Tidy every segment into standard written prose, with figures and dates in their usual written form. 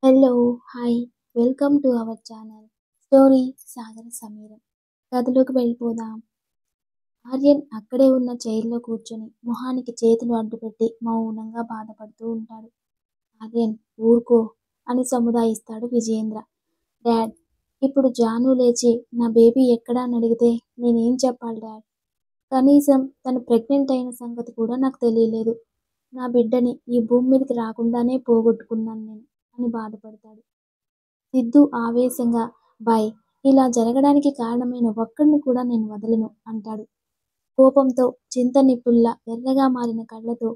Hello, hi, welcome to our channel story సాగర సమీరం. కథలోకి వెళ్ళిపోదాం. ఆర్యన్ అక్కడే ఉన్న చైర్లో కూర్చొని మొహానికి చేతులు అడ్డుపెట్టి మౌనంగా బాధపడుతూ ఉంటాడు. ఆర్యన్, ఊరుకో అని సముదాయిస్తాడు విజయేంద్ర. డాడ్, ఇప్పుడు జాను లేచి నా బేబీ ఎక్కడా అని అడిగితే నేనేం చెప్పాలి డాడ్? కనీసం తను ప్రెగ్నెంట్ అయిన సంగతి కూడా నాకు తెలియలేదు. నా బిడ్డని ఈ భూమి మీదకి రాకుండానే పోగొట్టుకున్నాను నేను అని బాధపడతాడు. సిద్ధు ఆవేశంగా, బాయ్, ఇలా జరగడానికి కారణమైన ఒక్కడిని కూడా నేను వదలను అంటాడు. కోపంతో చింత నిప్పుల్లా ఎర్రగా మారిన కళ్ళతో,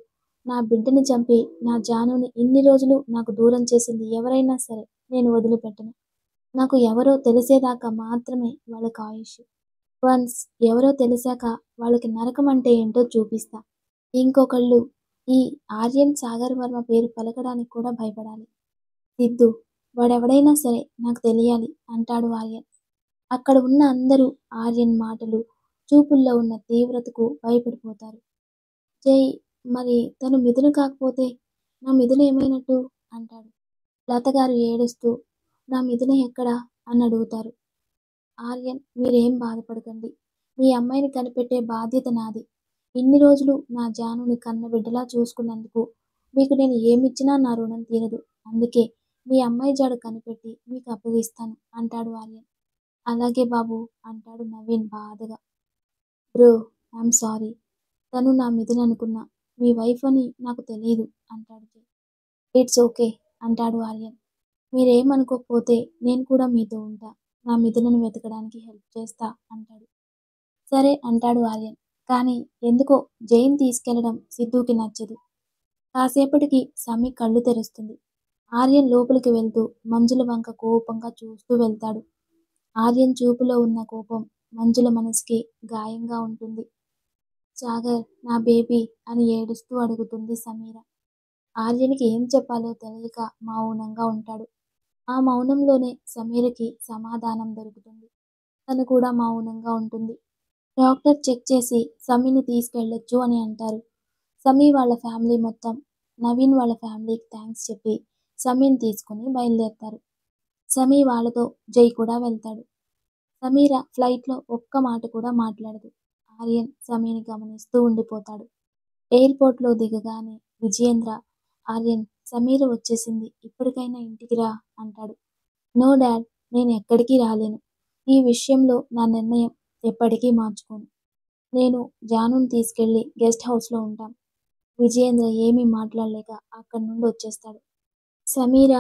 నా బిడ్డని చంపి నా జానుని ఇన్ని రోజులు నాకు దూరం చేసింది ఎవరైనా సరే నేను వదిలిపెట్టను. నాకు ఎవరో తెలిసేదాకా మాత్రమే వాళ్ళకి ఆయుష్. వన్స్ ఎవరో తెలిసాక వాళ్ళకి నరకం అంటే ఏంటో చూపిస్తా. ఇంకొకళ్ళు ఈ ఆర్యన్ సాగర్ వర్మ పేరు పలకడానికి కూడా భయపడాలి. సిద్ధు, వాడెవడైనా సరే నాకు తెలియాలి అంటాడు ఆర్యన్. అక్కడ ఉన్న అందరూ ఆర్యన్ మాటలు, చూపుల్లో ఉన్న తీవ్రతకు భయపడిపోతారు. జై, మరి తను మిథున కాకపోతే నా మిథున ఏమైనట్టు అంటాడు. లతగారు ఏడుస్తూ, నా మిథున ఎక్కడా అని అడుగుతారు. ఆర్యన్, మీరేం బాధపడకండి. మీ అమ్మాయిని కనిపెట్టే బాధ్యత నాది. ఇన్ని రోజులు నా జానుని కన్న బిడ్డలా చూసుకున్నందుకు మీకు నేను ఏమిచ్చినా నా రుణం తీరదు. అందుకే మీ అమ్మాయి జాడ కనిపెట్టి మీకు అప్పగిస్తాను అంటాడు ఆర్యన్. అలాగే బాబు అంటాడు నవీన్ బాధగా. Bro, I'm sorry. తను నా మిథున అనుకున్నా. మీ వైఫ్ అని నాకు తెలియదు అంటాడు జై. ఇట్స్ ఓకే అంటాడు ఆర్యన్. మీరేమనుకోకపోతే నేను కూడా మీతో ఉంటా. నా మిథునను వెతకడానికి హెల్ప్ చేస్తా అంటాడు. సరే అంటాడు ఆర్యన్. కానీ ఎందుకో జైన్ తీసుకెళ్లడం సిద్ధుకి నచ్చదు. కాసేపటికి సమీ కళ్ళు తెరుస్తుంది. ఆర్యన్ లోపలికి వెళ్తూ మంజుల వంక కోపంగా చూస్తూ వెళ్తాడు. ఆర్యన్ చూపులో ఉన్న కోపం మంజుల మనసుకి గాయంగా ఉంటుంది. సాగర్, నా బేబీ అని ఏడుస్తూ అడుగుతుంది సమీర. ఆర్యన్కి ఏం చెప్పాలో తెలియక మౌనంగా ఉంటాడు. ఆ మౌనంలోనే సమీరకి సమాధానం దొరుకుతుంది. తను కూడా మౌనంగా ఉంటుంది. డాక్టర్ చెక్ చేసి సమీని తీసుకెళ్ళొచ్చు అని అంటారు. సమీ వాళ్ళ ఫ్యామిలీ మొత్తం నవీన్ వాళ్ళ ఫ్యామిలీకి థ్యాంక్స్ చెప్పి సమీని తీసుకుని బయలుదేరతారు. సమీ వాళ్ళతో జై కూడా వెళ్తాడు. సమీర ఫ్లైట్లో ఒక్క మాట కూడా మాట్లాడదు. ఆర్యన్ సమీని గమనిస్తూ ఉండిపోతాడు. ఎయిర్పోర్ట్లో దిగగానే విజయేంద్ర, ఆర్యన్, సమీర వచ్చేసింది, ఇప్పటికైనా ఇంటికి రా అంటాడు. నో డాడ్, నేను ఎక్కడికి రాలేను. ఈ విషయంలో నా నిర్ణయం ఎప్పటికీ మార్చుకోను. నేను జానుని తీసుకెళ్లి గెస్ట్ హౌస్లో ఉంటాం. విజయేంద్ర ఏమీ మాట్లాడలేక అక్కడి నుండి వచ్చేస్తాడు. సమీర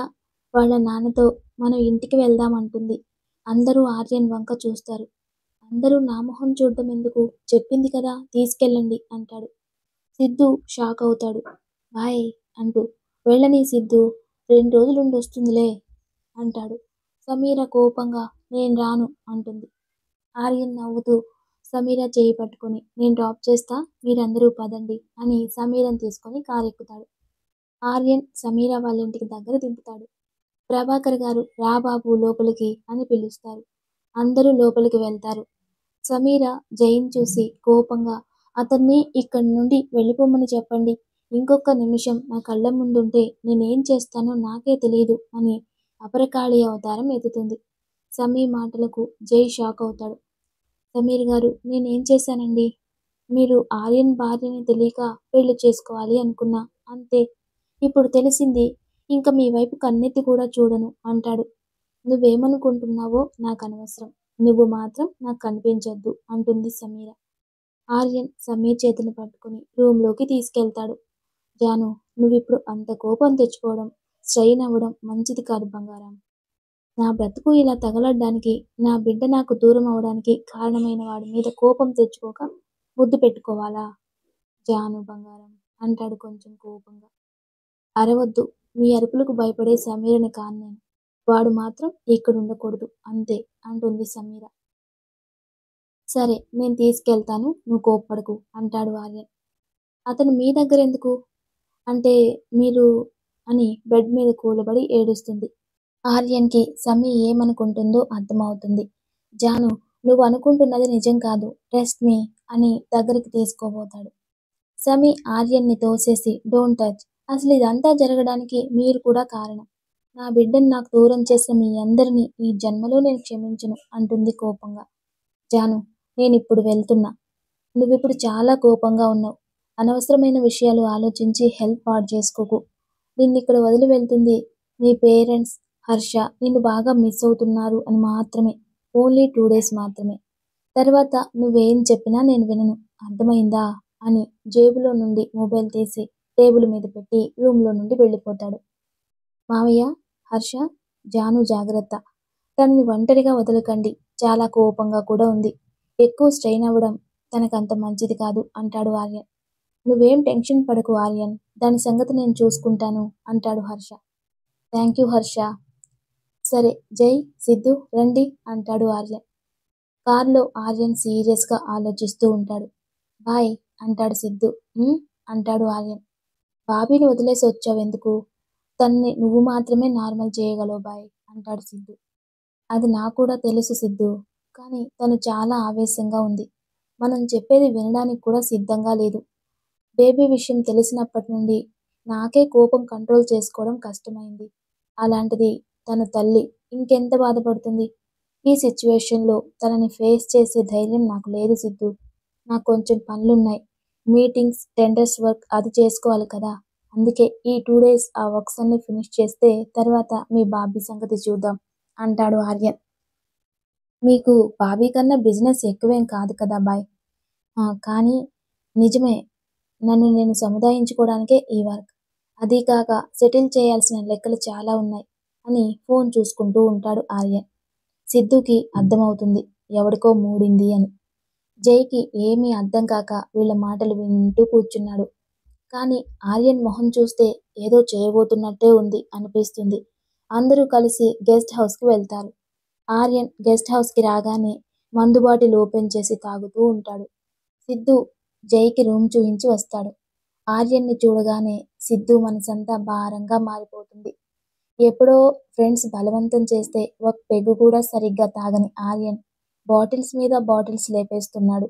వాళ్ళ నాన్నతో మనం ఇంటికి వెళ్దాం అంటుంది. అందరూ ఆర్యన్ వంక చూస్తారు. అందరూ నా మొహం చూడడం ఎందుకు, చెప్పింది కదా తీసుకెళ్ళండి అంటాడు. సిద్ధు షాక్ అవుతాడు. బాయ్ అంటూ, వెళ్ళని సిద్ధు, 2 రోజులు ఉండి వస్తుందిలే అంటాడు. సమీర కోపంగా, నేను రాను అంటుంది. ఆర్యన్ నవ్వుతూ సమీర చేయి పట్టుకొని, నేను డ్రాప్ చేస్తా, మీరందరూ పదండి అని సమీరను తీసుకొని కారెక్కుతాడు. ఆర్యన్ సమీర వాళ్ళ ఇంటికి దగ్గర దింపుతాడు. ప్రభాకర్ గారు, రా బాబు లోపలికి అని పిలుస్తారు. అందరూ లోపలికి వెళ్తారు. సమీర జైన్ చూసి కోపంగా, అతన్ని ఇక్కడి నుండి వెళ్ళిపోమని చెప్పండి. ఇంకొక నిమిషం నా కళ్ళ ముందుంటే నేనేం చేస్తానో నాకే తెలియదు అని అపరకాళి అవతారం ఎత్తుతుంది. సమీ మాటలకు జై షాక్ అవుతాడు. సమీర్ గారు, నేనేం చేశానండి? మీరు ఆర్యన్ భార్యని తెలియక పెళ్లి చేసుకోవాలి అనుకున్నా, అంతే. ఇప్పుడు తెలిసింది, ఇంక మీ వైపు కన్నెత్తి కూడా చూడను అంటాడు. నువ్వేమనుకుంటున్నావో నాకు అనవసరం. నువ్వు మాత్రం నాకు కనిపించొద్దు అంటుంది సమీర. ఆర్యన్ సమీర్ చేతిని పట్టుకుని రూమ్లోకి తీసుకెళ్తాడు. జాను, నువ్విప్పుడు అంత కోపం తెచ్చుకోవడం, స్ట్రెయిన్ అవ్వడం మంచిది కాదు బంగారం. నా బ్రతుకు ఇలా తగలడ్డానికి, నా బిడ్డ నాకు దూరం అవడానికి కారణమైన వాడి మీద కోపం తెచ్చుకోక ముద్దు పెట్టుకోవాలా? జాను బంగారం అంటాడు కొంచెం కోపంగా. అరవద్దు, మీ అరుపులకు భయపడే సమీరని కాను నేను. వాడు మాత్రం ఇక్కడ ఉండకూడదు అంతే అంటుంది సమీర. సరే, నేను తీసుకెళ్తాను, నువ్వు కోప్పడకు అంటాడు ఆర్యన్. అతను మీ దగ్గర ఎందుకు అంటే మీరు అని బెడ్ మీద కూలబడి ఏడుస్తుంది. ఆర్యన్కి సమీ ఏమనుకుంటుందో అర్థమవుతుంది. జాను, నువ్వు అనుకుంటున్నది నిజం కాదు, ట్రస్ట్ మీ అని దగ్గరికి తీసుకోబోతాడు. సమీ ఆర్యన్ని తోసేసి, డోంట్ టచ్, అసలు ఇదంతా జరగడానికి మీరు కూడా కారణం. నా బిడ్డను నాకు దూరం చేసిన మీ అందరినీ ఈ జన్మలో నేను క్షమించను అంటుంది కోపంగా. జాను, నేనిప్పుడు వెళ్తున్నా. నువ్విప్పుడు చాలా కోపంగా ఉన్నావు. అనవసరమైన విషయాలు ఆలోచించి హెల్త్ పాడు చేసుకోకు. నిన్నిక్కడ వదిలి వెళ్తుంది నీ పేరెంట్స్, హర్ష నిన్ను బాగా మిస్ అవుతున్నారు అని మాత్రమే. ఓన్లీ 2 డేస్ మాత్రమే. తర్వాత నువ్వేం చెప్పినా నేను వినను. అర్థమైందా? అని జేబులో నుండి మొబైల్ తీసి టేబుల్ మీద పెట్టి రూమ్లో నుండి వెళ్ళిపోతాడు. మావయ్య, హర్ష, జాను జాగ్రత్త. తనని ఒంటరిగా వదలకండి. చాలా కోపంగా కూడా ఉంది. ఎక్కువ స్ట్రెయిన్ అవ్వడం తనకంత మంచిది కాదు అంటాడు ఆర్యన్. నువ్వేం టెన్షన్ పడకు ఆర్యన్. దాని సంగతి నేను చూసుకుంటాను అంటాడు హర్ష. Thank you Harsha. సరే జై, సిద్ధు రండి అంటాడు ఆర్యన్. కారులో ఆర్యన్ సీరియస్గా ఆలోచిస్తూ ఉంటాడు. బాయ్ అంటాడు సిద్ధు. అంటాడు ఆర్యన్. బాబీని వదిలేసి వచ్చావెందుకు? తన్ని నువ్వు మాత్రమే నార్మల్ చేయగలవు బాయ్ అంటాడు సిద్ధు. అది నాకు కూడా తెలుసు సిద్ధు. కానీ తను చాలా ఆవేశంగా ఉంది. మనం చెప్పేది వినడానికి కూడా సిద్ధంగా లేదు. బేబీ విషయం తెలిసినప్పటి నుండి నాకే కోపం కంట్రోల్ చేసుకోవడం కష్టమైంది. అలాంటిది తను తల్లి ఇంకెంత బాధపడుతుంది? ఈ సిచ్యువేషన్లో తనని ఫేస్ చేసే ధైర్యం నాకు లేదు సిద్ధు. నాకు కొంచెం పనులున్నాయి. మీటింగ్స్, టెండర్స్ వర్క్ అది చేసుకోవాలి కదా. అందుకే ఈ 2 డేస్ ఆ వర్క్స్ అన్ని ఫినిష్ చేస్తే తర్వాత మీ బాబీ సంగతి చూద్దాం అంటాడు ఆర్యన్. మీకు బాబీ కన్నా బిజినెస్ ఎక్కువేం కాదు కదా బాయ్. కానీ నిజమే, నన్ను నేను సముదాయించుకోవడానికే ఈ వర్క్. అదీ కాక సెటిల్ చేయాల్సిన లెక్కలు చాలా ఉన్నాయి అని ఫోన్ చూసుకుంటూ ఉంటాడు ఆర్యన్. సిద్ధుకి అర్థమవుతుంది ఎవడికో మూడింది అని. జైకి ఏమీ అర్థం కాక వీళ్ళ మాటలు వింటూ కూర్చున్నాడు. కానీ ఆర్యన్ మొహం చూస్తే ఏదో చేయబోతున్నట్టే ఉంది అనిపిస్తుంది. అందరూ కలిసి గెస్ట్ హౌస్కి వెళ్తారు. ఆర్యన్ గెస్ట్ హౌస్కి రాగానే మందు బాటిల్ ఓపెన్ చేసి తాగుతూ ఉంటాడు. సిద్ధు జైకి రూమ్ చూయించి వస్తాడు. ఆర్యన్ని చూడగానే సిద్ధు మనసంతా భారంగా మారిపోతుంది. ఎప్పుడో ఫ్రెండ్స్ బలవంతం చేస్తే ఒక పెగ్గు కూడా సరిగ్గా తాగని ఆర్యన్ బాటిల్స్ మీద బాటిల్స్ లేపేస్తున్నాడు.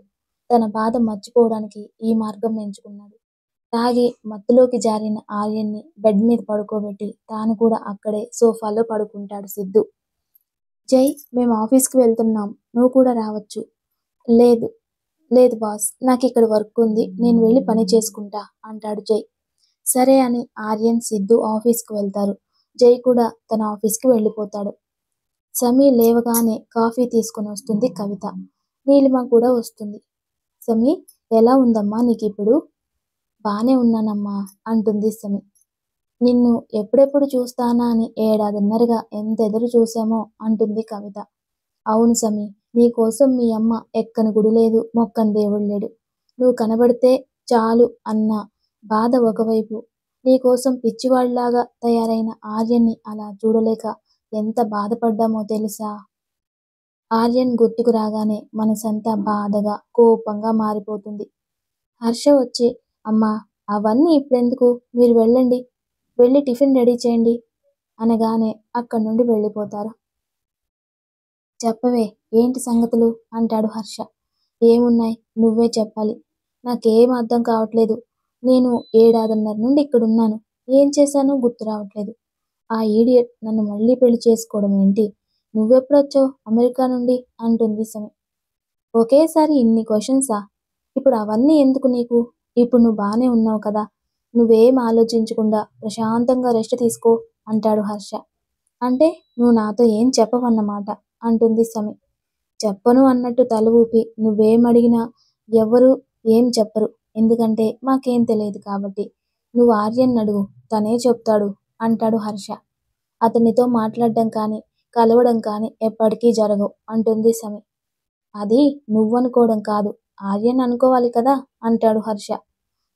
తన బాధ మర్చిపోవడానికి ఈ మార్గం ఎంచుకున్నాడు. తాగి మత్తులోకి జారిన ఆర్యన్ని బెడ్ మీద పడుకోబెట్టి తాను కూడా అక్కడే సోఫాలో పడుకుంటాడు సిద్ధు. జై, మేము ఆఫీస్కి వెళ్తున్నాం, నువ్వు కూడా రావచ్చు. లేదు లేదు బాస్, నాకు ఇక్కడ వర్క్ ఉంది, నేను వెళ్ళి పని చేసుకుంటా అంటాడు జై. సరే అని ఆర్యన్, సిద్ధు ఆఫీస్కి వెళ్తారు. జై కూడా తన ఆఫీస్కి వెళ్ళిపోతాడు. సమీ లేవగానే కాఫీ తీసుకొని వస్తుంది కవిత. నీలిమ కూడా వస్తుంది. సమీ, ఎలా ఉందమ్మా నీకిప్పుడు? బానే ఉన్నానమ్మా అంటుంది సమీ. నిన్ను ఎప్పుడెప్పుడు చూస్తానా అని ఏడాదిన్నరగా ఎంత ఎదురు చూసామో అంటుంది కవిత. అవును సమీ, నీకోసం మీ అమ్మ ఎక్కని గుడి లేదు, మొక్కని దేవుడు లేడు. నువ్వు కనబడితే చాలు అన్న బాధ ఒకవైపు, నీకోసం పిచ్చివాళ్లాగా తయారైన ఆర్యన్ని అలా చూడలేక ఎంత బాధపడ్డామో తెలుసా? ఆర్యన్ గుర్తుకు రాగానే మనసంతా బాధగా కోపంగా మారిపోతుంది. హర్ష వచ్చి, అమ్మా అవన్నీ ఇప్పుడెందుకు, మీరు వెళ్ళండి, వెళ్ళి టిఫిన్ రెడీ చేయండి అనగానే అక్కడి నుండి వెళ్ళిపోతారు. చెప్పవే, ఏంటి సంగతులు అంటాడు హర్ష. ఏమున్నాయి, నువ్వే చెప్పాలి. నాకేం అర్థం కావట్లేదు. నేను ఏడాదిన్నర నుండి ఇక్కడున్నాను. ఏం చేశానో గుర్తు రావట్లేదు. ఆ ఈడియట్ నన్ను మళ్ళీ పెళ్లి చేసుకోవడం ఏంటి? నువ్వెప్పుడొచ్చావు అమెరికా నుండి అంటుంది సమీ. ఒకేసారి ఇన్ని క్వశ్చన్సా? ఇప్పుడు అవన్నీ ఎందుకు నీకు? ఇప్పుడు నువ్వు బానే ఉన్నావు కదా. నువ్వేం ఆలోచించకుండా ప్రశాంతంగా రెస్ట్ తీసుకో అంటాడు హర్ష. అంటే నువ్వు నాతో ఏం చెప్పవన్నమాట అంటుంది సమీ. చెప్పను అన్నట్టు తల ఊపి, నువ్వేం అడిగినా ఎవ్వరూ ఏం చెప్పరు, ఎందుకంటే మాకేం తెలియదు కాబట్టి. నువ్వు ఆర్యన్ అడుగు, తనే చెప్తాడు అంటాడు హర్ష. అతనితో మాట్లాడడం కానీ కలవడం కానీ ఎప్పటికీ జరగవు అంటుంది సమీ. అది నువ్వనుకోవడం కాదు, ఆర్యన్ అనుకోవాలి కదా అంటాడు హర్ష.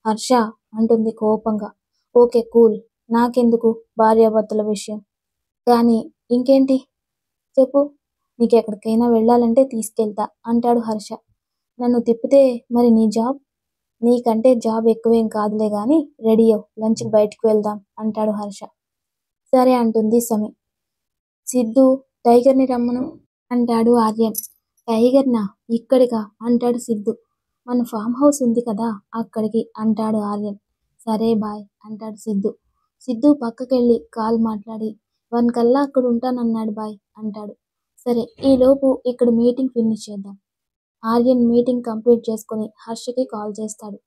హర్ష అంటుంది కోపంగా. ఓకే కూల్, నాకెందుకు భార్యాభర్తల విషయం. కానీ ఇంకేంటి చెప్పు, నీకెక్కడికైనా వెళ్ళాలంటే తీసుకెళ్తా అంటాడు హర్ష. నన్ను తిప్పితే మరి నీ జాబ్? నీకంటే జాబ్ ఎక్కువేం కాదులే గాని రెడీ అవ్వు, లంచ్కి బయటికి వెళ్దాం అంటాడు హర్ష. సరే అంటుంది సమీ. సిద్ధు, టైగర్ని రమ్మను అంటాడు ఆర్యన్. టైగర్నా? ఇక్కడికా అంటాడు సిద్ధు. మన ఫామ్ హౌస్ ఉంది కదా అక్కడికి అంటాడు ఆర్యన్. సరే బాయ్ అంటాడు సిద్ధు. సిద్ధు పక్కకెళ్ళి కాల్ మాట్లాడి 1 కల్లా అక్కడ ఉంటానన్నాడు బాయ్ అంటాడు. సరే ఈలోపు ఇక్కడ మీటింగ్ ఫినిష్ చేద్దాం. ఆర్యన్ మీటింగ్ కంప్లీట్ చేసుకుని హర్షకి కాల్ చేస్తాడు.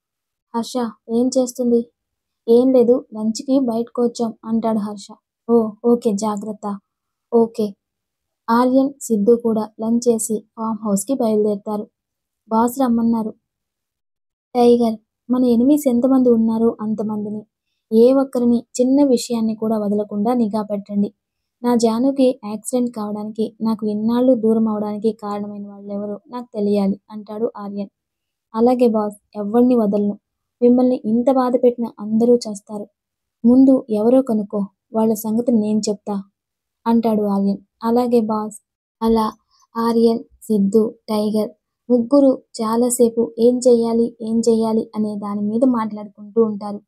హర్ష ఏం చేస్తుంది? ఏం లేదు లంచ్కి బయటకు వచ్చాం అంటాడు హర్ష. ఓ ఓకే జాగ్రత్త. ఓకే. ఆర్యన్ సిద్ధు కూడా లంచ్ చేసి ఫామ్ హౌస్కి బయలుదేరుతారు. బాస్ రమ్మన్నారు. టైగర్ మన ఎనిమిస్ ఎంతమంది ఉన్నారో అంతమందిని ఏ ఒక్కరిని చిన్న విషయాన్ని కూడా వదలకుండా నిఘా పెట్టండి. నా జానుకి యాక్సిడెంట్ కావడానికి నాకు ఇన్నాళ్ళు దూరం అవడానికి కారణమైన వాళ్ళెవరో నాకు తెలియాలి అంటాడు ఆర్యన్. అలాగే బాస్ ఎవ్వరిని వదలను. మిమ్మల్ని ఇంత బాధ పెట్టిన అందరూ చేస్తారు. ముందు ఎవరో కనుక్కో వాళ్ళ సంగతి నేను చెప్తా అంటాడు ఆర్యన్. అలాగే బాస్. అలా ఆర్యన్, సిద్ధు, టైగర్ ముగ్గురు చాలాసేపు ఏం చెయ్యాలి అనే దాని మీద మాట్లాడుకుంటూ ఉంటారు.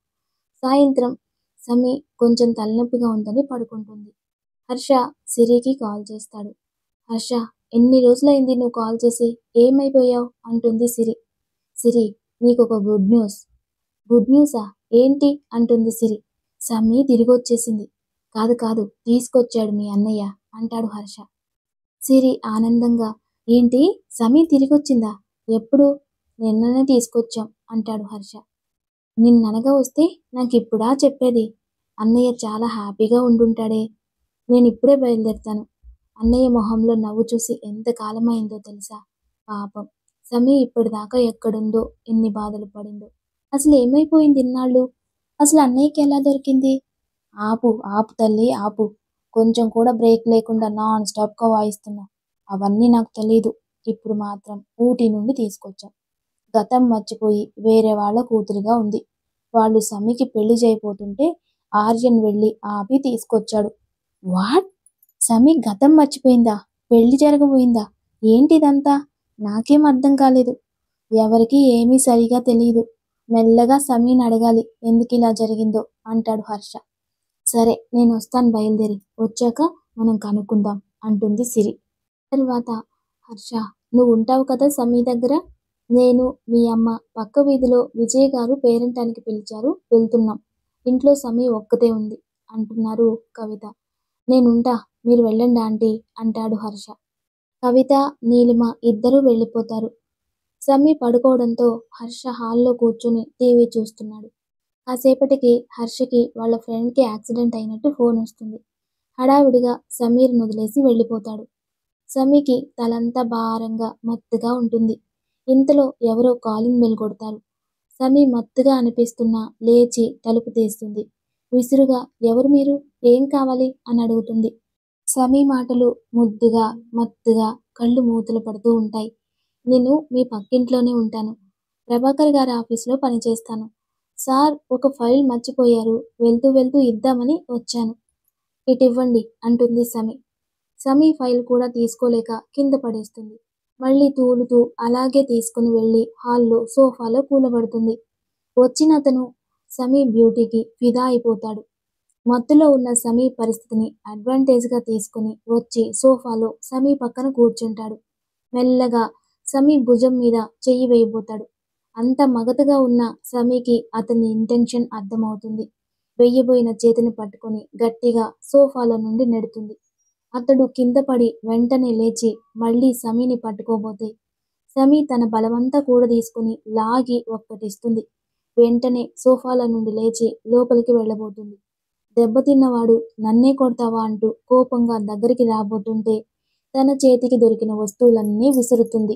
సాయంత్రం సమీ కొంచెం తలనొప్పిగా ఉందని పడుకుంటుంది. హర్ష సిరికి కాల్ చేస్తాడు. హర్ష ఎన్ని రోజులైంది నువ్వు కాల్ చేసి? ఏమైపోయావు అంటుంది సిరి. సిరి నీకొక గుడ్ న్యూస్. గుడ్ న్యూసా? ఏంటి అంటుంది సిరి. సమీ తిరిగొచ్చేసింది. కాదు కాదు తీసుకొచ్చాడు మీ అన్నయ్య అంటాడు హర్ష. సిరి ఆనందంగా ఏంటి సమీ తిరిగొచ్చిందా? ఎప్పుడు? నిన్ననే తీసుకొచ్చాం అంటాడు హర్ష. నిన్ననగా వస్తే నాకిప్పుడా చెప్పేది? అన్నయ్య చాలా హ్యాపీగా ఉండుంటాడే. నేనిప్పుడే బయలుదేరుతాను. అన్నయ్య మొహంలో నవ్వు చూసి ఎంత కాలమైందో తెలుసా? పాపం సమీ ఇప్పటిదాకా ఎక్కడుందో, ఎన్ని బాధలు పడిందో. అసలు ఏమైపోయింది ఇన్నాళ్ళు? అసలు అన్నయ్యకి ఎలా దొరికింది? ఆపు ఆపు తల్లి ఆపు. కొంచెం కూడా బ్రేక్ లేకుండా నాన్ స్టాప్గా వాయిస్తున్నావు. అవన్నీ నాకు తెలీదు. ఇప్పుడు మాత్రం ఊటీ నుండి తీసుకొచ్చాం. గతం మర్చిపోయి వేరే వాళ్ళ కూతురిగా ఉంది. వాళ్ళు సమీకి పెళ్లి చేయబోతుంటే ఆర్యన్ వెళ్ళి ఆపి తీసుకొచ్చాడు. వాట్? సమీ గతం మర్చిపోయిందా? పెళ్లి జరగబోయిందా? ఏంటిదంతా? నాకేం అర్థం కాలేదు. ఎవరికి ఏమీ సరిగా తెలియదు. మెల్లగా సమీని అడగాలి ఎందుకిలా జరిగిందో అంటాడు హర్ష. సరే నేను వస్తాను బయలుదేరి. వచ్చాక మనం కనుక్కుందాం అంటుంది సిరి. తర్వాత హర్ష నువ్వు ఉంటావు కదా సమీ దగ్గర? నేను మీ అమ్మ పక్క వీధిలో విజయ్ గారు పేరంటానికి పిలిచారు, వెళ్తున్నాం. ఇంట్లో సమీ ఒక్కతే ఉంది అంటున్నారు కవిత. నేనుంటా మీరు వెళ్ళండి ఆంటీ అంటాడు హర్ష. కవిత, నీలిమ ఇద్దరూ వెళ్ళిపోతారు. సమీ పడుకోవడంతో హర్ష హాల్లో కూర్చుని టీవీ చూస్తున్నాడు. కాసేపటికి హర్షకి వాళ్ళ ఫ్రెండ్కి యాక్సిడెంట్ అయినట్టు ఫోన్ వస్తుంది. హడావిడిగా సమీర్ని వదిలేసి వెళ్ళిపోతాడు. సమీకి తలంతా భారంగా మత్తుగా ఉంటుంది. ఇంతలో ఎవరో కాలింగ్ బెల్ కొడతారు. సమీ మత్తుగా అనిపిస్తున్నా లేచి తలుపు తీస్తుంది. విసురుగా ఎవరు మీరు? ఏం కావాలి అని అడుగుతుంది. సమీ మాటలు ముద్దుగా మత్తుగా కళ్ళు మూతలు పడుతూ ఉంటాయి. నేను మీ పక్కింట్లోనే ఉంటాను. ప్రభాకర్ గారి ఆఫీస్లో పనిచేస్తాను. సార్ ఒక ఫైల్ మర్చిపోయారు, వెళ్తూ వెళ్తూ ఇద్దామని వచ్చాను. ఇటివ్వండి అంటుంది సమీ. సమీ ఫైల్ కూడా తీసుకోలేక కింద పడేస్తుంది. మళ్ళీ తూలుతూ అలాగే తీసుకుని వెళ్ళి హాల్లో సోఫాలో కూలబడుతుంది. వచ్చిన అతను సమీ బ్యూటీకి ఫిదా అయిపోతాడు. మత్తులో ఉన్న సమీ పరిస్థితిని అడ్వాంటేజ్గా తీసుకుని వచ్చి సోఫాలో సమీ పక్కన కూర్చుంటాడు. మెల్లగా సమీ భుజం మీద చెయ్యి వేయబోతాడు. అంత మగతగా ఉన్న సమీకి అతని ఇంటెన్షన్ అర్థమవుతుంది. వెయ్యబోయిన చేతిని పట్టుకుని గట్టిగా సోఫాలో నుండి నెడుతుంది. అతడు కింద పడి వెంటనే లేచి మళ్ళీ సమీని పట్టుకోబోతే సమీ తన బలమంతా కూడా తీసుకుని లాగి ఒక్కటిస్తుంది. వెంటనే సోఫాల నుండి లేచి లోపలికి వెళ్ళబోతుంది. దెబ్బతిన్నవాడు నన్నే కొడతావా అంటూ కోపంగా దగ్గరికి రాబోతుంటే తన చేతికి దొరికిన వస్తువులన్నీ విసురుతుంది.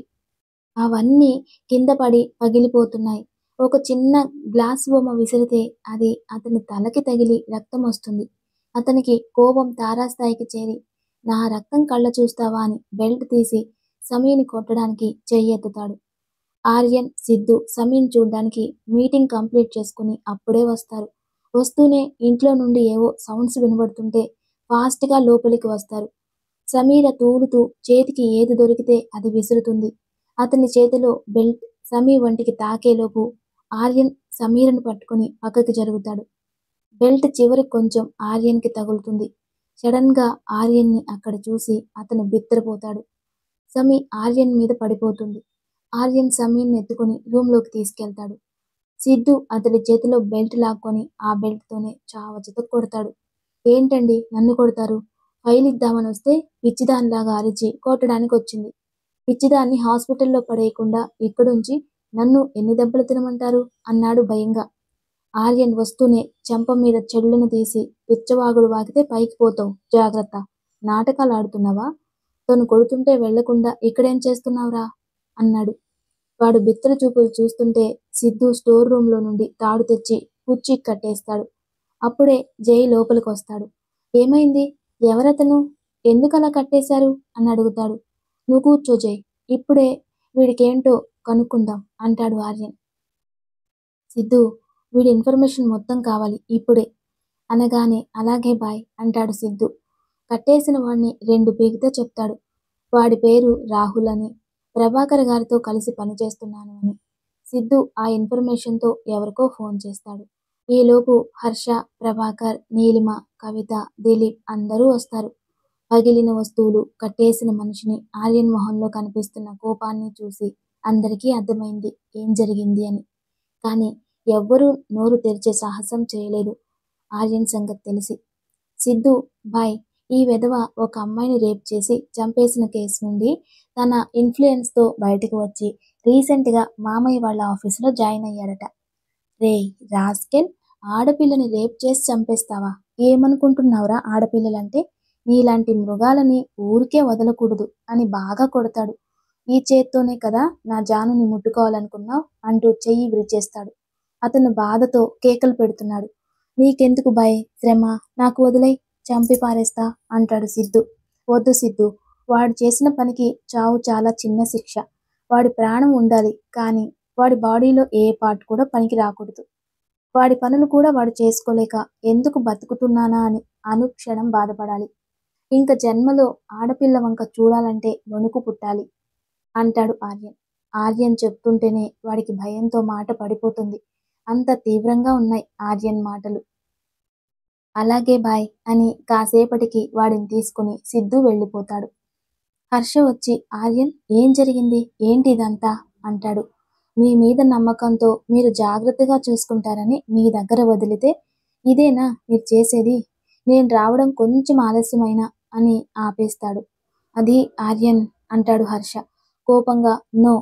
అవన్నీ కింద పడి పగిలిపోతున్నాయి. ఒక చిన్న గ్లాస్ బొమ్మ విసిరితే అది అతని తలకి తగిలి రక్తం వస్తుంది. అతనికి కోపం తారాస్థాయికి చేరి నా రక్తం కళ్ళ చూస్తావా అని బెల్ట్ తీసి సమీని కొట్టడానికి చెయ్యెత్తుతాడు. ఆర్యన్, సిద్ధు సమీని చూడ్డానికి మీటింగ్ కంప్లీట్ చేసుకుని అప్పుడే వస్తారు. వస్తూనే ఇంట్లో నుండి ఏవో సౌండ్స్ వినబడుతుంటే ఫాస్ట్గా లోపలికి వస్తారు. సమీర తూలుతూ చేతికి ఏది దొరికితే అది విసురుతుంది. అతని చేతిలో బెల్ట్ సమీ వంటికి తాకేలోపు ఆర్యన్ సమీరను పట్టుకుని పక్కకి జరుగుతాడు. బెల్ట్ చివరి కొంచెం ఆర్యన్కి తగులుతుంది. సడన్గా ఆర్యన్ని అక్కడ చూసి అతను బిత్తరపోతాడు. సమీ ఆర్యన్ మీద పడిపోతుంది. ఆర్యన్ సమీర్ని ఎత్తుకుని రూమ్లోకి తీసుకెళ్తాడు. సిద్ధు అతడి చేతిలో బెల్ట్ లాక్కొని ఆ బెల్ట్తోనే చావచిత కొడతాడు. ఏంటండి నన్ను కొడతారు? ఫైల్ ఇద్దామని వస్తే పిచ్చిదానిలాగా అరిచి కొట్టడానికి వచ్చింది. పిచ్చిదాన్ని హాస్పిటల్లో పడేయకుండా ఇక్కడుంచి నన్ను ఎన్ని దెబ్బలు తినమంటారు అన్నాడు భయంగా. ఆర్యన్ వస్తూనే చెంప మీద చెళ్ళును తీసి పిచ్చవాగుడు వాగితే పైకి పోతావు, జాగ్రత్త. నాటకాలు ఆడుతున్నావా? తను కొడుతుంటే వెళ్లకుండా ఇక్కడేం చేస్తున్నావురా అన్నాడు. వాడు బిత్తర చూపులు చూస్తుంటే సిద్ధు స్టోర్ రూంలో నుండి తాడు తెచ్చి కుర్చీకి కట్టేస్తాడు. అప్పుడే జై లోపలికొస్తాడు. ఏమైంది? ఎవరతను? ఎందుకలా కట్టేశారు అని అడుగుతాడు. నువ్వు కూర్చో జై, ఇప్పుడే వీడికేంటో కనుక్కుందాం అంటాడు ఆర్యన్. సిద్ధు, వీడి ఇన్ఫర్మేషన్ మొత్తం కావాలి ఇప్పుడే అనగానే అలాగే బాయ్ అంటాడు సిద్ధు. కట్టేసిన వాడిని 2 పీకితే చెప్తాడు. వాడి పేరు రాహుల్ అని, ప్రభాకర్ గారితో కలిసి పనిచేస్తున్నాను అని. సిద్ధు ఆ ఇన్ఫర్మేషన్తో ఎవరికో ఫోన్ చేస్తాడు. ఈలోపు హర్ష, ప్రభాకర్, నీలిమ, కవిత, దిలీప్ అందరూ వస్తారు. పగిలిన వస్తువులు, కట్టేసిన మనిషిని, ఆర్యన్ మొహంలో కనిపిస్తున్న కోపాన్ని చూసి అందరికీ అర్థమైంది ఏం జరిగింది అని. కానీ ఎవ్వరూ నోరు తెరిచే సాహసం చేయలేదు ఆర్యన్ సంగతి తెలిసి. సిద్ధు, బాయ్, ఈ వెధవ ఒక అమ్మాయిని రేప్ చేసి చంపేసిన కేసు నుండి తన ఇన్ఫ్లుయెన్స్తో బయటకు వచ్చి రీసెంట్గా మామయ్య వాళ్ళ ఆఫీసులో జాయిన్ అయ్యాడట. రేయ్ రాస్కెల్, ఆడపిల్లని రేప్ చేసి చంపేస్తావా? ఏమనుకుంటున్నావురా ఆడపిల్లలంటే? నీలాంటి మృగాలని ఊరికే వదలకూడదు అని బాగా కొడతాడు. ఈ చేత్తోనే కదా నా జానుని ముట్టుకోవాలనుకున్నావు అంటూ చెయ్యి విరిచేస్తాడు. అతను బాధతో కేకలు పెడుతున్నాడు. నీకెందుకు భయ్ శ్రమ, నాకు వదిలేయ్, చంపి పారేస్తా అంటాడు సిద్ధు. వద్దు సిద్ధు, వాడు చేసిన పనికి చావు చాలా చిన్న శిక్ష. వాడి ప్రాణం ఉండాలి, కానీ వాడి బాడీలో ఏ పార్ట్ కూడా పనికి రాకూడదు. వాడి పనులు కూడా వాడు చేసుకోలేక ఎందుకు బతుకుతున్నానా అని అనుక్షణం బాధపడాలి. ఇంక జన్మలో ఆడపిల్ల వంక చూడాలంటే వణుకు పుట్టాలి అంటాడు ఆర్యన్. ఆర్యన్ చెప్తుంటేనే వాడికి భయంతో మాట పడిపోతుంది. అంత తీవ్రంగా ఉన్నాయి ఆర్యన్ మాటలు. అలాగే బాయ్ అని కాసేపటికి వాడిని తీసుకుని సిద్ధు వెళ్ళిపోతాడు. హర్ష వచ్చి ఆర్యన్, ఏం జరిగింది, ఏంటి ఇదంతా అంటాడు. మీ మీద నమ్మకంతో మీరు జాగ్రత్తగా చూసుకుంటారని మీ దగ్గర వదిలితే ఇదేనా మీరు చేసేది? నేను రావడం కొంచెం ఆలస్యమైనా అని ఆపేస్తాడు. అది ఆర్యన్ అంటాడు హర్ష కోపంగా. నో,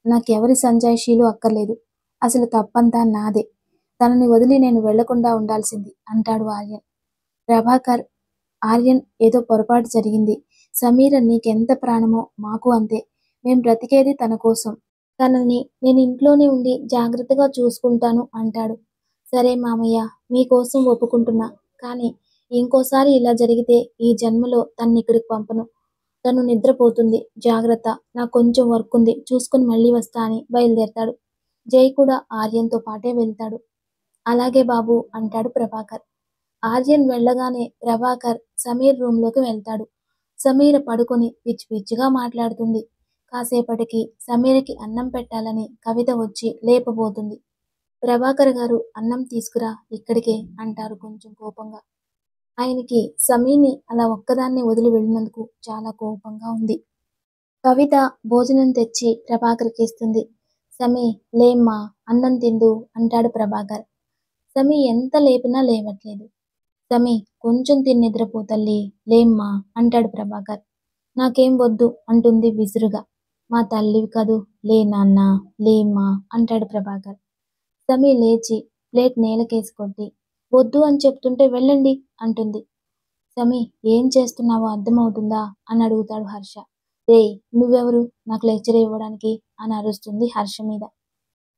నాకెవరి సంజాయిషీలు అక్కర్లేదు. అసలు తప్పంతా నాదే. తనని వదిలి నేను వెళ్లకుండా ఉండాల్సింది అంటాడు ఆర్యన్. ప్రభాకర్, ఆర్యన్, ఏదో పొరపాటు జరిగింది. సమీర నీకెంత ప్రాణమో మాకు అంతే. మేం బ్రతికేది తన కోసం. తనని నేను ఇంట్లోనే ఉండి జాగ్రత్తగా చూసుకుంటాను అంటాడు. సరే మామయ్య, మీకోసం ఒప్పుకుంటున్నా. కానీ ఇంకోసారి ఇలా జరిగితే ఈ జన్మలో తన్నిక్కడికి పంపను. తను నిద్రపోతుంది, జాగ్రత్త. నాకు కొంచెం వర్క్ ఉంది, చూసుకుని మళ్ళీ వస్తా అని బయలుదేరతాడు. జై కూడా ఆర్యన్తో పాటే వెళ్తాడు. అలాగే బాబు అంటాడు ప్రభాకర్. ఆర్యన్ వెళ్ళగానే ప్రభాకర్ సమీర్ రూంలోకి వెళ్తాడు. సమీర పడుకొని పిచ్చి పిచ్చిగా మాట్లాడుతుంది. కాసేపటికి సమీరకి అన్నం పెట్టాలని కవిత వచ్చి లేపబోతుంది. ప్రభాకర్ గారు, అన్నం తీసుకురా ఇక్కడికే అంటారు కొంచెం కోపంగా. ఆయనకి సమీర్ని అలా ఒక్కదాన్ని వదిలి వెళ్ళినందుకు చాలా కోపంగా ఉంది. కవిత భోజనం తెచ్చి ప్రభాకర్కి ఇస్తుంది. సమీ, లేమ్మా, అన్నం తిందు అంటాడు ప్రభాకర్. సమీ ఎంత లేపినా లేవట్లేదు. సమీ, కొంచెం తిని నిద్రపో తల్లి, లేమ్మా అంటాడు ప్రభాకర్. నాకేం వద్దు అంటుంది విసురుగా. మా తల్లివి కదూ, లే నాన్న, లేమ్మా అంటాడు ప్రభాకర్. సమీ లేచి ప్లేట్ నేలకేసి కొట్టి, వద్దు అని చెప్తుంటే వెళ్ళండి అంటుంది. సమీ, ఏం చేస్తున్నావో అర్థమవుతుందా అని అడుగుతాడు హర్ష. రేయ్, నువ్వెవరు నాకు లెక్చర్ ఇవ్వడానికి అని అరుస్తుంది హర్ష మీద.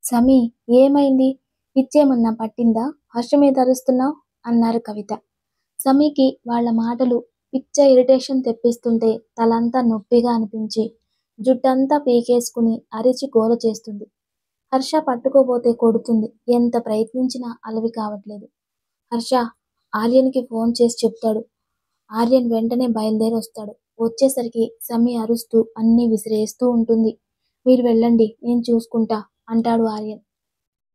సమీ, ఏమైంది? పిచ్చేమన్నా పట్టిందా? హర్ష మీద అరుస్తున్నావు అన్నారు కవిత. సమీకి వాళ్ళ మాటలు పిచ్చ ఇరిటేషన్ తెప్పిస్తుంటే తలంతా నొప్పిగా అనిపించి జుట్టంతా పీకేసుకుని అరిచి గోల చేస్తుంది. హర్ష పట్టుకోబోతే కొడుతుంది. ఎంత ప్రయత్నించినా అలవి కావట్లేదు. హర్ష ఆర్యన్కి ఫోన్ చేసి చెప్తాడు. ఆర్యన్ వెంటనే బయలుదేరి వస్తాడు. వచ్చేసరికి సమీ అరుస్తూ అన్నీ విసిరేస్తూ ఉంటుంది. మీరు వెళ్ళండి, నేను చూసుకుంటా అంటాడు ఆర్యన్.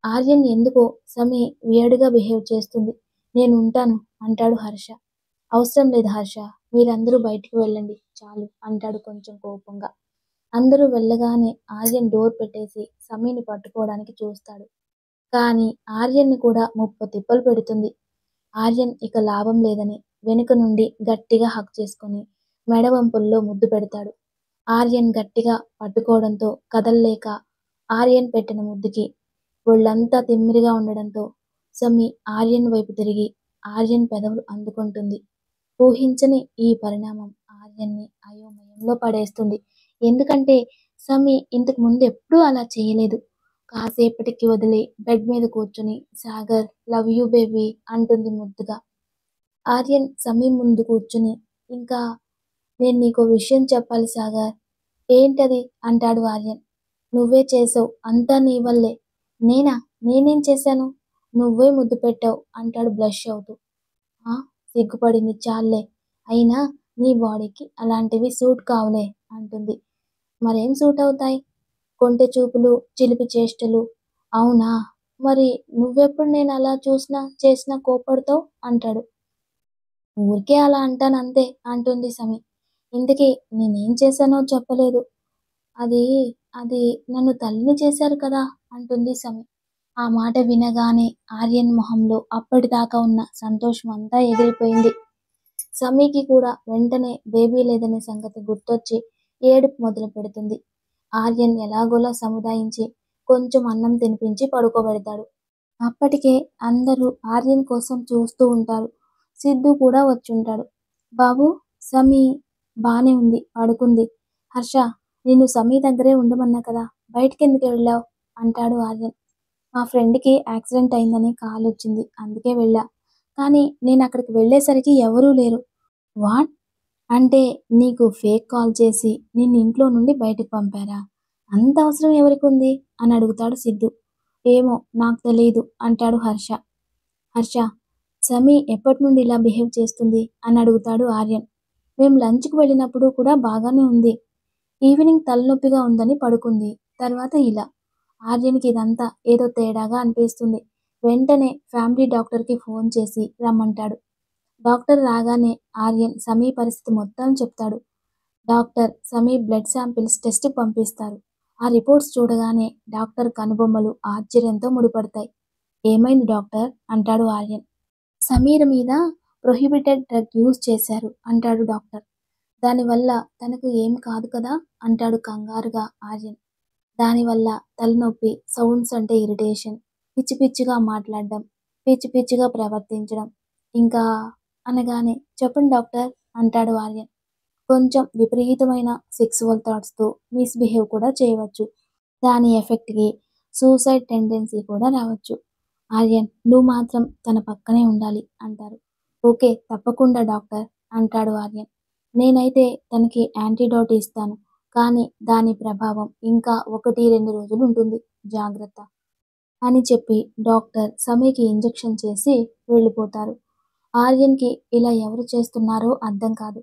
ఆర్యన్ ఎందుకో సమీ వియర్డ్గా బిహేవ్ చేస్తుంది. నేను ఉంటాను అంటాడు హర్ష. అవసరం లేదు హర్ష, మీరందరూ బయటికి వెళ్ళండి చాలు అంటాడు కొంచెం కోపంగా. అందరూ వెళ్ళగానే ఆర్యన్ డోర్ పెట్టేసి సమీని పట్టుకోవడానికి చూస్తాడు. కానీ ఆర్యన్ని కూడా ముప్పు తిప్పలు పెడుతుంది. ఆర్యన్ ఇక లాభం లేదని వెనుక నుండి గట్టిగా హగ్ చేసుకొని మెడవంపుల్లో ముద్దు పెడతాడు. ఆర్యన్ గట్టిగా పట్టుకోవడంతో కదల్లేక ఆర్యన్ పెట్టిన ముద్దుకి ఒళ్ళంతా తిమ్మిరిగా ఉండడంతో సమ్మి ఆర్యన్ వైపు తిరిగి ఆర్యన్ పెదవులు అందుకుంటుంది. ఊహించని ఈ పరిణామం ఆర్యన్ని అయోమయంలో పడేస్తుంది. ఎందుకంటే సమ్మి ఇంతకు ముందు ఎప్పుడూ అలా చేయలేదు. కాసేపటికి వదిలి బెడ్ మీద కూర్చుని సాగర్ లవ్ యూ బేబీ అంటుంది ముద్దుగా. ఆర్యన్ సమ్మి ముందు కూర్చుని ఇంకా నేను నీకో విషయం చెప్పాలి సాగర్. ఏంటది అంటాడు ఆర్యన్. నువ్వే చేసావు, అంతా నీ వల్లే. నేనా? నేనేం చేశాను? నువ్వే ముద్దు పెట్టావు అంటాడు బ్లష్ అవుతూ. ఆ సిగ్గుపడింది చాల్లే. అయినా నీ బాడీకి అలాంటివి సూట్ కావులే అంటుంది. మరేం సూట్ అవుతాయి? కొంటె చూపులు, చిలిపి చేష్టలు. అవునా? మరి నువ్వెప్పుడు నేను అలా చూసినా చేసినా కోపడతావు అంటాడు. ఊరికే అలా అంటానంతే అంటుంది సమి. ఇంతకీ నేనేం చేశానో చెప్పలేదు. అది అది నన్ను తల్లిని చేశారు కదా అంటుంది సమి. ఆ మాట వినగానే ఆర్యన్ మొహంలో అప్పటిదాకా ఉన్న సంతోషం అంతా ఎగిరిపోయింది. సమీకి కూడా వెంటనే బేబీ లేదనే సంగతి గుర్తొచ్చి ఏడుపు మొదలు పెడుతుంది. ఆర్యన్ ఎలాగోలా సముదాయించి కొంచెం అన్నం తినిపించి పడుకోబెడతాడు. అప్పటికే అందరూ ఆర్యన్ కోసం చూస్తూ ఉంటారు. సిద్ధు కూడా వచ్చుంటాడు. బాబు, సమీ బానే ఉంది, పడుకుంది. హర్ష, నిన్ను సమీ దగ్గరే ఉండమన్నా కదా, బయటికెందుకు వెళ్ళావు అంటాడు ఆర్యన్. మా ఫ్రెండ్కి యాక్సిడెంట్ అయిందని కాల్ వచ్చింది, అందుకే వెళ్ళా. కానీ నేను అక్కడికి వెళ్ళేసరికి ఎవరూ లేరు. వాట్? అంటే నీకు ఫేక్ కాల్ చేసి నిన్ను ఇంట్లో నుండి బయటకు పంపారా? అంత అవసరం ఎవరికి ఉంది అని అడుగుతాడు సిద్ధు. ఏమో నాకు తెలియదు అంటాడు హర్ష. హర్ష, సమీ ఎప్పటి నుండి ఇలా బిహేవ్ చేస్తుంది అని అడుగుతాడు ఆర్యన్. మేము లంచ్కి వెళ్ళినప్పుడు కూడా బాగానే ఉంది. ఈవినింగ్ తలనొప్పిగా ఉందని పడుకుంది, తర్వాత ఇలా. ఆర్యన్కి ఇదంతా ఏదో తేడాగా అనిపిస్తుంది. వెంటనే ఫ్యామిలీ డాక్టర్కి ఫోన్ చేసి రమ్మంటాడు. డాక్టర్ రాగానే ఆర్యన్ సమీ పరిస్థితి మొత్తం చెప్తాడు. డాక్టర్ సమీ బ్లడ్ శాంపిల్స్ టెస్ట్కి పంపిస్తారు. ఆ రిపోర్ట్స్ చూడగానే డాక్టర్ కనుబొమ్మలు ఆశ్చర్యంతో ముడిపడతాయి. ఏమైంది డాక్టర్ అంటాడు ఆర్యన్. సమీర్ మీద ప్రొహిబిటెడ్ డ్రగ్ యూజ్ చేశారు అంటాడు డాక్టర్. దానివల్ల తనకు ఏం కాదు కదా అంటాడు కంగారుగా ఆర్యన్. దానివల్ల తలనొప్పి, సౌండ్స్ అంటే ఇరిటేషన్, పిచ్చి పిచ్చిగా మాట్లాడడం, పిచ్చి పిచ్చిగా ప్రవర్తించడం, ఇంకా అనగానే చెప్పండి డాక్టర్ అంటాడు ఆర్యన్. కొంచెం విపరీతమైన సెక్సువల్ థాట్స్తో మిస్బిహేవ్ కూడా చేయవచ్చు. దాని ఎఫెక్ట్కి సూసైడ్ టెండెన్సీ కూడా రావచ్చు. ఆర్యన్, నువ్వు మాత్రం తన పక్కనే ఉండాలి అంటారు. ఓకే, తప్పకుండా డాక్టర్ అంటాడు ఆర్యన్. నేనైతే తనకి యాంటీడోట్ ఇస్తాను, కానీ దాని ప్రభావం ఇంకా 1-2 రోజులు ఉంటుంది, జాగ్రత్త అని చెప్పి డాక్టర్ సమీకి ఇంజెక్షన్ చేసి వెళ్ళిపోతారు. ఆర్యన్కి ఇలా ఎవరు చేస్తున్నారో అర్థం కాదు.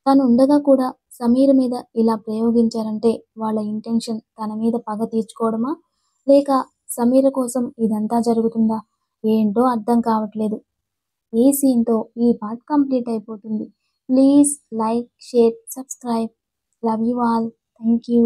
తను ఉండగా కూడా సమీర్ మీద ఇలా ప్రయోగించారంటే వాళ్ళ ఇంటెన్షన్ తన మీద పగ తీర్చుకోవడమా, లేక సమీర కోసం ఇదంతా జరుగుతుందా? ఏంటో అర్థం కావట్లేదు. ఈ సీన్తో ఈ పార్ట్ కంప్లీట్ అయిపోతుంది. Please like, share, subscribe. Love you all. Thank you.